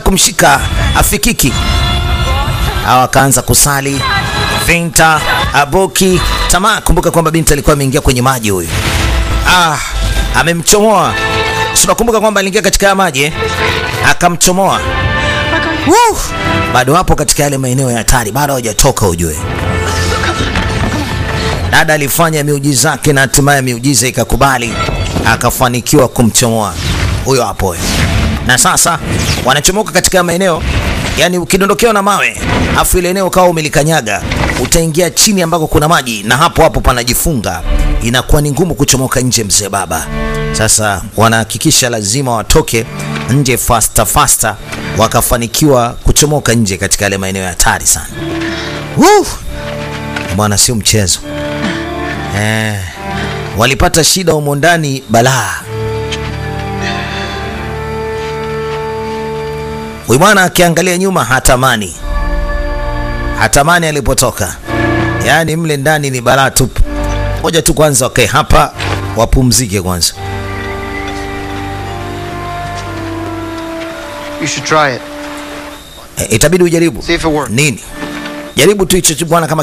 kumshika afikiki. Hawa kaanza kusali. Vinta, Aboki, tamaa. Kumbuka kwamba binti alikuwa ameingia kwenye maji huyu. Amemchomoa. Tunakumbuka kwamba aliingia katika maji akamchomoa. Bado hapo katika yale maeneo ya hatari, bado hajatoka ujue. Dada alifanya miujiza yake na hatimaye miujiza ikakubali, akafanikiwa kumchomoa huyo hapo. Na sasa wanachomoka katika maeneo, yani ukidondokewa na mawe afu ile eneo kawa umelikanyaga, utaingia chini ambako kuna maji na hapo hapo panajifunga, inakuwa ni ngumu kuchomoka nje mzee baba. Sasa wanahakikisha lazima watoke nje faster, wakafanikiwa kuchomoka nje katika yale maeneo ya hatari sana. Bwana sio mchezo. Walipata shida humo ndani balaa. Huyu bwana akiangalia nyuma hatamani alipotoka. Yaani mle ndani ni balaa tupu. Ngoja tu kwanza wakae hapa wapumzike kwanza. You should try it. Itabidi ujaribu. See if it works. Nini? Jaribu tu hicho bwana kama